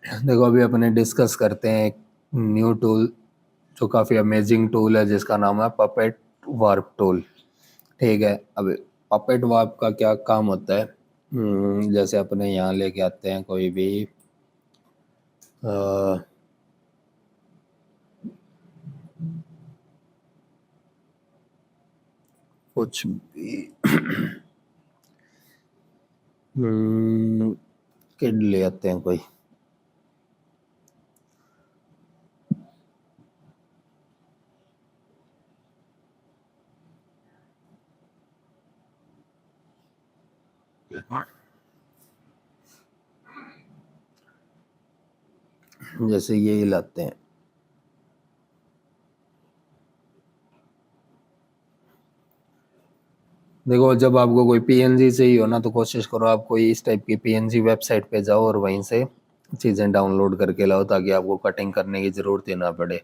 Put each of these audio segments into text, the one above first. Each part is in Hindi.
देखो अभी अपने डिस्कस करते हैं एक न्यू टूल जो काफ़ी अमेजिंग टूल है जिसका नाम है पपेट वार्प टूल। ठीक है, अब पपेट वार्प का क्या काम होता है। जैसे अपने यहाँ लेके आते हैं कोई भी अ, कुछ भी किड ले आते हैं कोई। जैसे ये लाते हैं। देखो जब आपको कोई पीएनजी चाहिए हो ना तो कोशिश करो आप कोई इस टाइप की पीएनजी वेबसाइट पे जाओ और वहीं से चीज़ें डाउनलोड करके लाओ ताकि आपको कटिंग करने की ज़रूरत ही ना पड़े।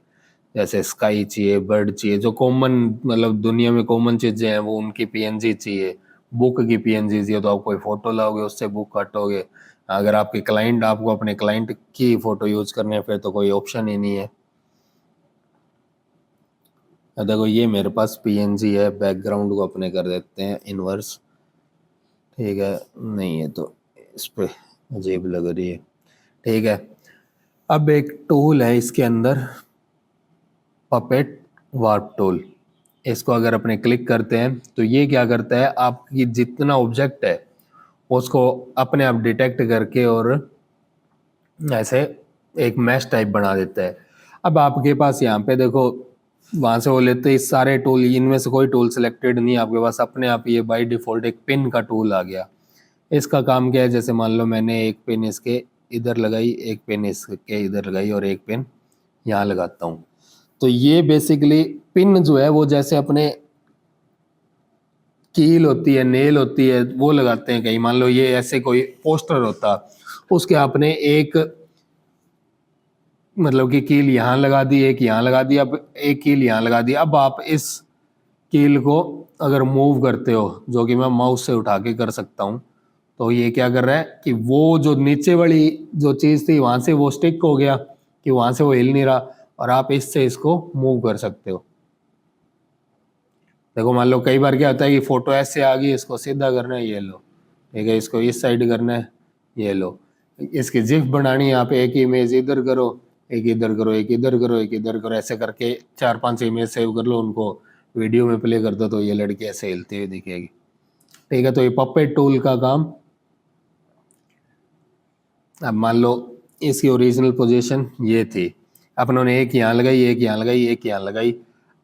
जैसे स्काई चाहिए, बर्ड चाहिए, जो कॉमन मतलब दुनिया में कॉमन चीज़ें हैं वो उनकी पीएनजी चाहिए। बुक की पीएनजी चाहिए तो आप कोई फ़ोटो लाओगे उससे बुक काटोगे। अगर आपके क्लाइंट आपको अपने क्लाइंट की फ़ोटो यूज़ करनी है फिर तो कोई ऑप्शन ही नहीं है। देखो ये मेरे पास पीएनजी है, बैकग्राउंड को अपने कर देते हैं इनवर्स। ठीक है, नहीं है तो इस पे अजीब लग रही है। ठीक है, अब एक टूल है इसके अंदर, पपेट वार्प टूल। इसको अगर अपने क्लिक करते हैं तो ये क्या करता है, आपकी जितना ऑब्जेक्ट है उसको अपने आप डिटेक्ट करके और ऐसे एक मैश टाइप बना देता है। अब आपके पास यहाँ पे देखो वहां से वो लेते ही सारे टूल, इनमें से कोई टूल सिलेक्टेड नहीं है आपके पास, अपने आप ये बाय डिफॉल्ट एक पिन का टूल आ गया। इसका काम क्या है, जैसे मान लो मैंने एक पिन इसके इधर लगाई, एक पिन इसके इधर लगाई और एक पिन यहाँ लगाता हूँ। तो ये बेसिकली पिन जो है वो जैसे अपने कील होती है, नेल होती है, वो लगाते हैं कहीं। मान लो ये ऐसे कोई पोस्टर होता, उसके आपने एक मतलब कि कील यहाँ लगा दी, एक यहाँ लगा दी, अब एक कील यहाँ लगा दी। अब आप इस कील को अगर मूव करते हो, जो कि मैं माउस से उठा के कर सकता हूँ, तो ये क्या कर रहा है कि वो जो नीचे वाली जो चीज़ थी वहां से वो स्टिक हो गया कि वहां से वो हिल नहीं रहा, और आप इससे इसको मूव कर सकते हो। देखो मान लो कई बार क्या होता है कि फोटो ऐसे आ गई, इसको सीधा करना है, ये लो। ठीक है, इसको इस साइड करना है, ये लो। इसकी जिफ बनानी है, आप एक इमेज इधर करो, एक इधर करो, एक इधर करो, एक इधर करो, ऐसे करके 4-5 इमेज सेव कर लो, उनको वीडियो में प्ले कर दो तो ये लड़की ऐसे हिलती हुई दिखेगी। ठीक है, तो ये पपेट टूल का काम। अब मान लो इसकी ओरिजिनल पोजीशन ये थी, अपन ने एक यहाँ लगाई, एक यहाँ लगाई, एक यहाँ लगाई।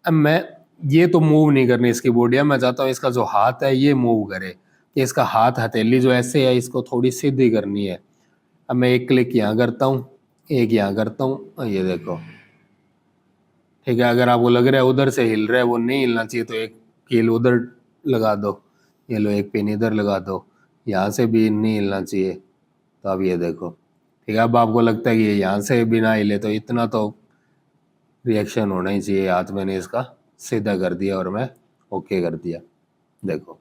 अब मैं ये तो मूव नहीं करनी इसकी बॉडी, मैं चाहता हूँ इसका जो हाथ है ये मूव करे, कि इसका हाथ हथेली जो ऐसे है इसको थोड़ी सीधी करनी है। अब मैं एक क्लिक यहाँ करता हूँ, एक यहाँ करता हूँ, और ये देखो। ठीक है, अगर आपको लग रहा है उधर से हिल रहा है, वो नहीं हिलना चाहिए, तो एक कील उधर लगा दो, ये लो एक पिन इधर लगा दो, यहाँ से भी नहीं हिलना चाहिए। तो अब ये देखो। ठीक है, अब आपको लगता है कि ये यहाँ से बिना हिले तो इतना तो रिएक्शन होना ही चाहिए, हाथ मैंने इसका सीधा कर दिया और मैं ओके कर दिया। देखो।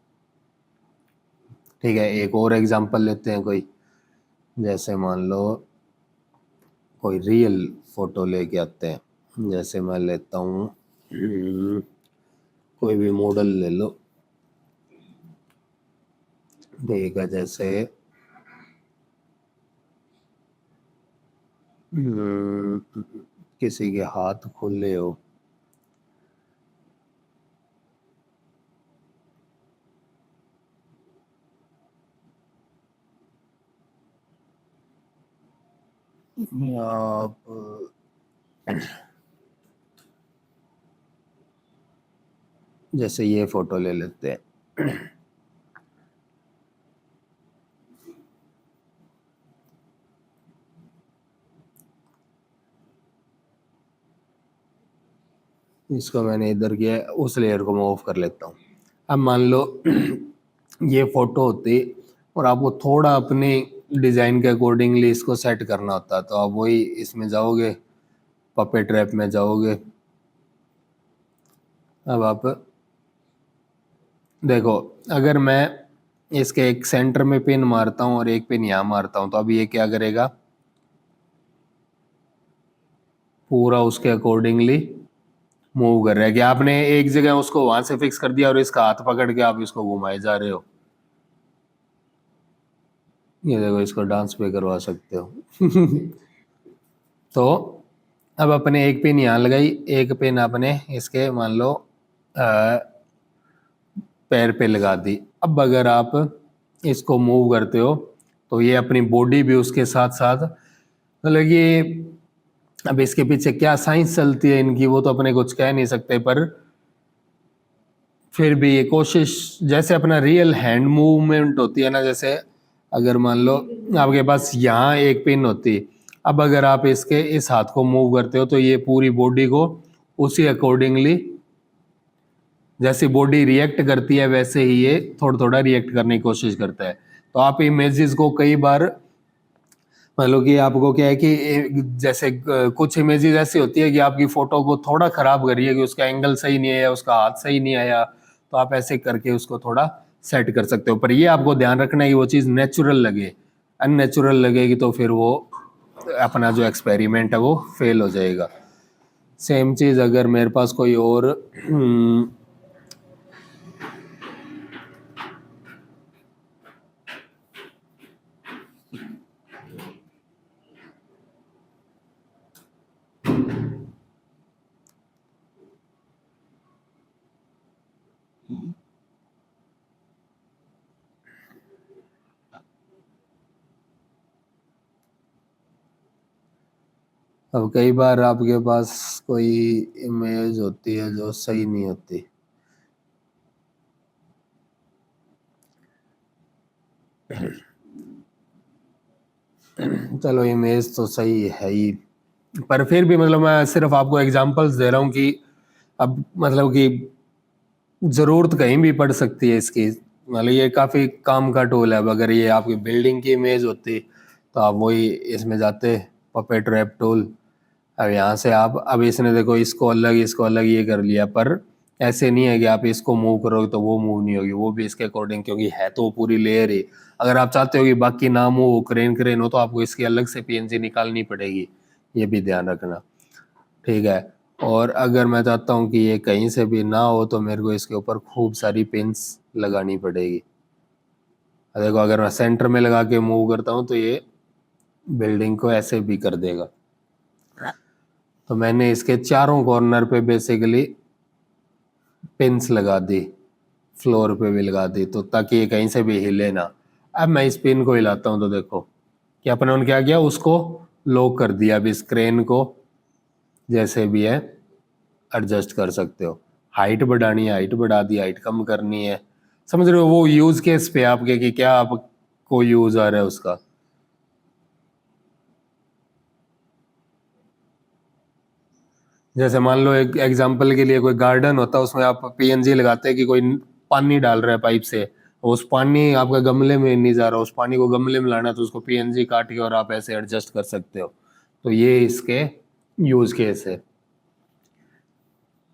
ठीक है, एक और एग्जांपल लेते हैं कोई। जैसे मान लो कोई रियल फोटो लेके आते हैं, जैसे मैं लेता हूँ कोई भी मॉडल ले लो। ठीक है, जैसे किसी के हाथ खुले हो। या आप जैसे ये फोटो ले लेते हैं। इसको मैंने इधर किया है, उस लेयर को मूव कर लेता हूँ। अब मान लो ये फोटो होती और आपको थोड़ा अपने डिजाइन के अकॉर्डिंगली इसको सेट करना होता, तो आप वही इसमें जाओगे, पपेट ट्रैप में जाओगे। अब आप देखो, अगर मैं इसके एक सेंटर में पिन मारता हूँ और एक पिन यहाँ मारता हूँ तो अब ये क्या करेगा, पूरा उसके अकॉर्डिंगली मूव कर रहा है कि आपने एक जगह उसको वहां से फिक्स कर दिया और इसका हाथ पकड़ के आप इसको घुमाए जा रहे हो। ये देखो, इसको डांस पे करवा सकते हो। तो अब अपने एक पिन यहाँ लगाई, एक पिन अपने इसके मान लो पैर पे लगा दी। अब अगर आप इसको मूव करते हो तो ये अपनी बॉडी भी उसके साथ साथ, मतलब ये अब इसके पीछे क्या साइंस चलती है इनकी वो तो अपने कुछ कह नहीं सकते, पर फिर भी ये कोशिश, जैसे अपना रियल हैंड मूवमेंट होती है ना, जैसे अगर मान लो आपके पास यहाँ एक पिन होती, अब अगर आप इसके इस हाथ को मूव करते हो तो ये पूरी बॉडी को उसी अकॉर्डिंगली, जैसी बॉडी रिएक्ट करती है वैसे ही ये थोड़ा थोड़ा रिएक्ट करने की कोशिश करता है। तो आप इमेजेस को कई बार, मतलब कि आपको क्या है कि जैसे कुछ इमेजेस ऐसी होती है कि आपकी फोटो को थोड़ा खराब करिए कि उसका एंगल सही नहीं आया, उसका हाथ सही नहीं आया, तो आप ऐसे करके उसको थोड़ा सेट कर सकते हो। पर ये आपको ध्यान रखना है कि वो चीज़ नेचुरल लगे, अननेचुरल लगेगी तो फिर वो अपना जो एक्सपेरिमेंट है वो फेल हो जाएगा। सेम चीज़ अगर मेरे पास कोई और अब कई बार आपके पास कोई इमेज होती है जो सही नहीं होती, चलो इमेज तो सही है ही, पर फिर भी मतलब मैं सिर्फ आपको एग्जांपल्स दे रहा हूँ कि अब मतलब कि जरूरत कहीं भी पड़ सकती है इसकी। मतलब ये काफी काम का टूल है। अब अगर ये आपकी बिल्डिंग की इमेज होती तो आप वही इसमें जाते, पपेट रैप टूल। अब यहाँ से आप, अब इसने देखो इसको अलग ये कर लिया, पर ऐसे नहीं है कि आप इसको मूव करोगे तो वो मूव नहीं होगी, वो भी इसके अकॉर्डिंग, क्योंकि है तो पूरी लेयर ही। अगर आप चाहते हो कि बाकी ना मूव हो, क्रेन क्रेन हो, तो आपको इसकी अलग से पीएनजी निकालनी पड़ेगी, ये भी ध्यान रखना, ठीक है। और अगर मैं चाहता हूँ कि ये कहीं से भी ना हो तो मेरे को इसके ऊपर खूब सारी पिंस लगानी पड़ेगी। देखो अगर मैं सेंटर में लगा के मूव करता हूँ तो ये बिल्डिंग को ऐसे भी कर देगा। तो मैंने इसके चारों कॉर्नर पे बेसिकली पिंस लगा दी, फ्लोर पे भी लगा दी, तो ताकि ये कहीं से भी हिले ना। अब मैं इस पिन को हिलाता हूँ तो देखो कि अपने क्या किया, उसको लॉक कर दिया। अब इस क्रेन को जैसे भी है एडजस्ट कर सकते हो। हाइट बढ़ानी है हाइट बढ़ा दी, हाइट कम करनी है, समझ रहे हो, वो यूज केस पे आपके कि क्या आपको यूज आ रहा है उसका। जैसे मान लो एक एग्जांपल के लिए कोई गार्डन होता है, उसमें आप पीएनजी लगाते हैं कि कोई पानी डाल रहा है पाइप से, उस पानी आपका गमले में नहीं जा रहा, उस पानी को गमले में लाना है, तो उसको पीएनजी काट के और आप ऐसे एडजस्ट कर सकते हो। तो ये इसके यूज केस है।